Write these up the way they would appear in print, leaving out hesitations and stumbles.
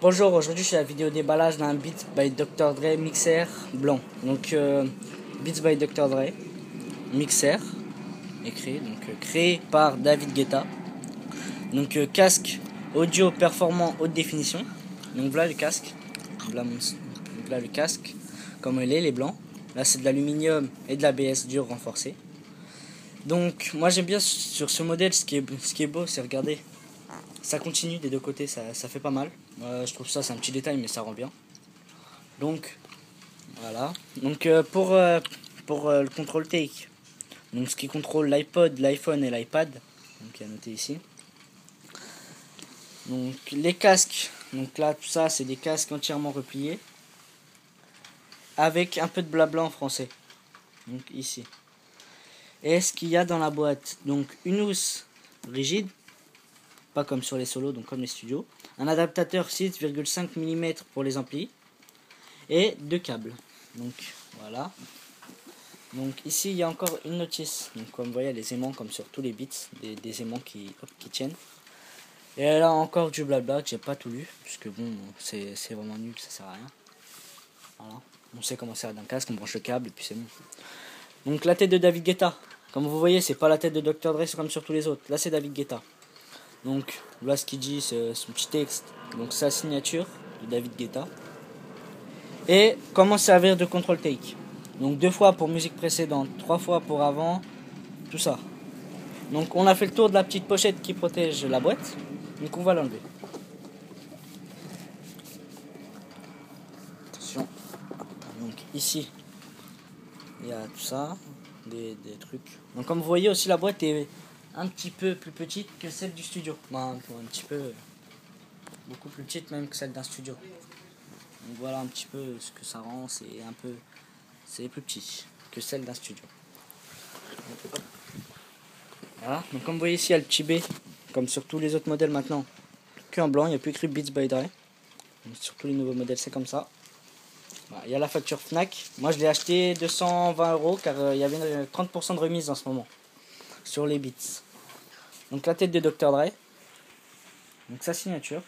Bonjour, aujourd'hui je suis à la vidéo déballage d'un Beats by Dr. Dre mixer blanc. Donc Beats by Dr. Dre mixer écrit, donc créé par David Guetta. Donc casque audio performant haute définition. Donc voilà le casque. Voilà le casque comme il est, les blancs. Là c'est de l'aluminium et de l'ABS dur renforcé. Donc moi j'aime bien sur ce modèle, ce qui est beau, c'est regarder. Ça continue des deux côtés, ça fait pas mal. Je trouve ça, c'est un petit détail, mais ça rend bien. Donc, voilà. Donc, pour le contrôle take, donc ce qui contrôle l'iPod, l'iPhone et l'iPad, donc il y a noté ici. Donc, les casques, donc là, tout ça, c'est des casques entièrement repliés, avec un peu de blabla en français. Donc, ici. Et ce qu'il y a dans la boîte, donc une housse rigide, pas comme sur les solos, donc comme les studios. Un adaptateur 6,5 mm pour les amplis. Et deux câbles. Donc voilà. Donc ici il y a encore une notice. Donc comme vous voyez, les aimants comme sur tous les Beats, des aimants qui tiennent. Et là encore du blabla que j'ai pas tout lu. Puisque bon, c'est vraiment nul, ça sert à rien. Voilà. On sait comment sert d'un casque, on branche le câble et puis c'est bon. Donc la tête de David Guetta. Comme vous voyez, c'est pas la tête de Dr. Dre, c'est comme sur tous les autres. Là c'est David Guetta. Donc là ce qu'il dit, c'est son petit texte. Donc sa signature de David Guetta. Et comment servir de control take. Donc 2 fois pour musique précédente, 3 fois pour avant, tout ça. Donc on a fait le tour de la petite pochette qui protège la boîte. Donc on va l'enlever. Attention. Donc ici, il y a tout ça, des trucs. Donc comme vous voyez aussi, la boîte est un petit peu plus petite que celle du studio. Bon, un petit peu, beaucoup plus petite même que celle d'un studio. Donc voilà un petit peu ce que ça rend, c'est plus petit que celle d'un studio. Voilà, donc comme vous voyez ici, il y a le petit B, comme sur tous les autres modèles maintenant, que en blanc, il n'y a plus écrit Beats by Dre. Donc, sur tous les nouveaux modèles, c'est comme ça. Voilà, il y a la facture Fnac. Moi, je l'ai acheté 220 € car il y avait 30% de remise en ce moment sur les Beats. Donc la tête de Dr. Dre. Donc sa signature.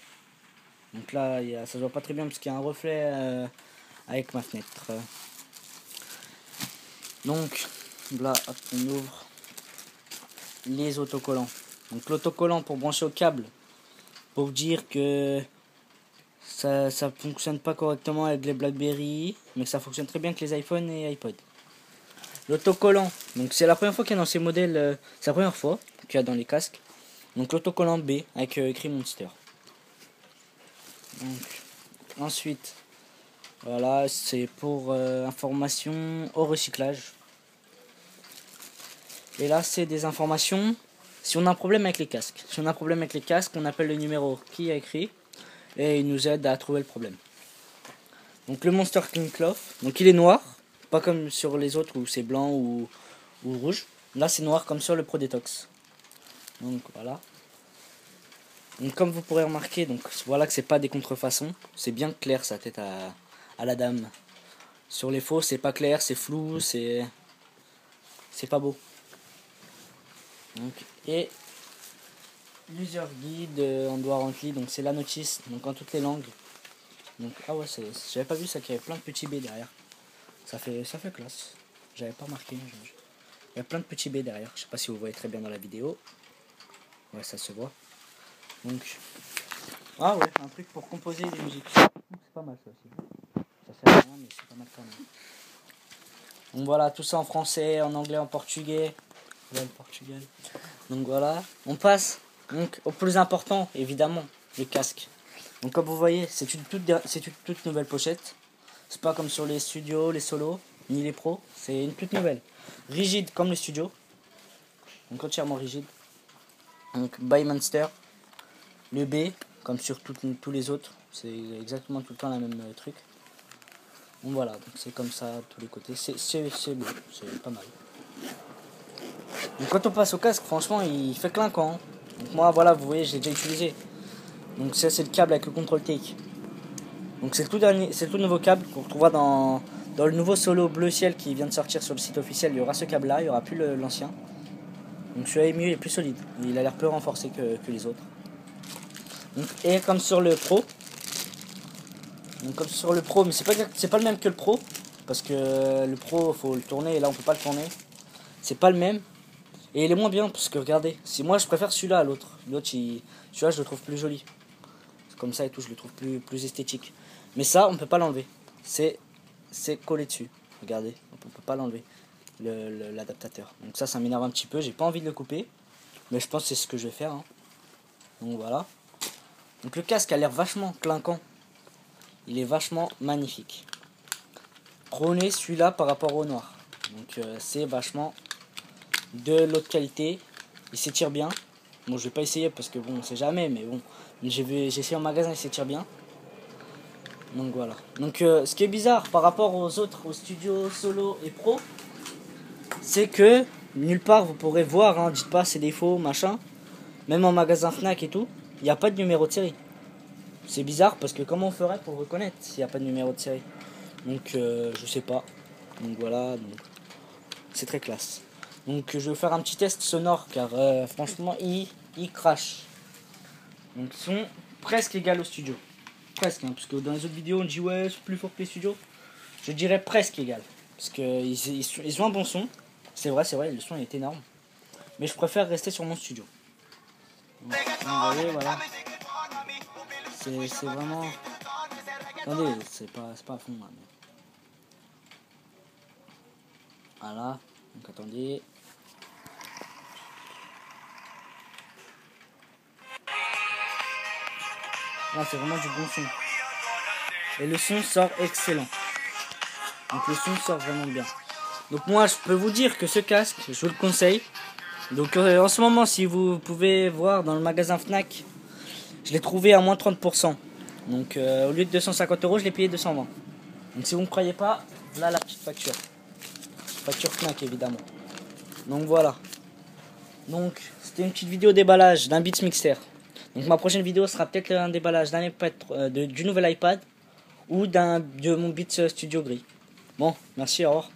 Donc là, ça se voit pas très bien parce qu'il y a un reflet avec ma fenêtre. Donc là, hop, on ouvre les autocollants. Donc l'autocollant pour brancher au câble, pour dire que ça fonctionne pas correctement avec les BlackBerry, mais que ça fonctionne très bien avec les iPhones et iPod. L'autocollant, donc c'est la première fois qu'il y a dans ces modèles, c'est la première fois qu'il y a dans les casques. Donc l'autocollant B avec écrit Monster. Donc ensuite, voilà, c'est pour information au recyclage. Et là, c'est des informations si on a un problème avec les casques. Si on a un problème avec les casques, on appelle le numéro qui a écrit et il nous aide à trouver le problème. Donc le Monster Clean Cloth, donc il est noir, pas comme sur les autres où c'est blanc ou rouge. Là, c'est noir comme sur le Pro Detox. Donc voilà. Donc comme vous pourrez remarquer, donc voilà que c'est pas des contrefaçons, c'est bien clair sa tête à la dame. Sur les faux, c'est pas clair, c'est flou, c'est pas beau. Donc, et l'user guide en doigt rempli, donc c'est la notice, donc en toutes les langues. Donc ah ouais, j'avais pas vu ça qu'il y avait plein de petits B derrière. Ça fait classe. J'avais pas remarqué. Il y a plein de petits B derrière. Je sais pas si vous voyez très bien dans la vidéo. Ouais, ça se voit. Donc ah ouais, un truc pour composer des musiques. C'est pas mal ça aussi. Ça sert à rien, mais c'est pas mal quand même. Donc voilà, tout ça en français, en anglais, en portugais. Ouais, le Portugal. Donc voilà, on passe donc au plus important, évidemment, les casques. Donc comme vous voyez, c'est une toute nouvelle pochette. C'est pas comme sur les studios, les solos, ni les pros. C'est une toute nouvelle. Rigide comme les studios. Donc entièrement rigide. Donc by Monster. Le B, comme sur tous les autres. C'est exactement tout le temps la même truc. Donc voilà, donc c'est comme ça tous les côtés. C'est beau, c'est pas mal. Donc quand on passe au casque, franchement, il fait clinquant. Donc moi, voilà, vous voyez, je l'ai déjà utilisé. Donc ça, c'est le câble avec le control take. Donc c'est le tout nouveau câble qu'on retrouvera dans le nouveau solo bleu ciel qui vient de sortir sur le site officiel. Il y aura ce câble là, il n'y aura plus l'ancien. Donc celui-là est mieux, il est plus solide. Il a l'air plus renforcé que les autres. Donc, et comme sur le pro, Donc comme sur le Pro, mais c'est pas le même que le Pro. Parce que le Pro, faut le tourner et là on peut pas le tourner. C'est pas le même. Et il est moins bien parce que regardez, si moi je préfère celui-là à l'autre. Celui-là je le trouve plus joli. Comme ça et tout, je le trouve plus esthétique. Mais ça, on peut pas l'enlever. C'est collé dessus. Regardez, on peut pas l'enlever. L'adaptateur. Donc ça m'énerve un petit peu. J'ai pas envie de le couper. Mais je pense que c'est ce que je vais faire. Hein. Donc voilà. Donc le casque a l'air vachement clinquant. Il est vachement magnifique. Prenez celui-là par rapport au noir. Donc c'est vachement de l'autre qualité. Il s'étire bien. Bon, je vais pas essayer parce que bon, on sait jamais, mais bon, j'ai essayé en magasin, il s'étire bien. Donc voilà. Donc ce qui est bizarre par rapport aux autres, aux studios solo et pro, c'est que nulle part vous pourrez voir, hein, dites pas c'est des faux, machin. Même en magasin Fnac et tout, il n'y a pas de numéro de série. C'est bizarre parce que comment on ferait pour reconnaître s'il n'y a pas de numéro de série? Donc je sais pas. Donc voilà, c'est très classe. Donc je vais faire un petit test sonore car franchement il crache. Donc ils sont presque égales au studio. Presque, hein, parce que dans les autres vidéos on dit ouais c'est plus fort que les studios. Je dirais presque égal. Parce qu'ils ont un bon son. C'est vrai, le son est énorme. Mais je préfère rester sur mon studio. Donc, vous voyez, voilà. C'est vraiment... Attendez, c'est pas à fond là. Mais... Voilà, donc attendez. Là c'est vraiment du bon son. Et le son sort excellent. Donc le son sort vraiment bien. Donc moi je peux vous dire que ce casque, je vous le conseille. Donc en ce moment si vous pouvez voir dans le magasin Fnac, je l'ai trouvé à moins 30%. Donc au lieu de 250 €, je l'ai payé 220. Donc si vous ne croyez pas, voilà la petite facture. Facture Fnac évidemment. Donc voilà. Donc c'était une petite vidéo déballage d'un Beats Mixer. Donc ma prochaine vidéo sera peut-être un déballage d'un iPad, du nouvel iPad ou de mon Beats Studio gris. Bon, merci, au revoir.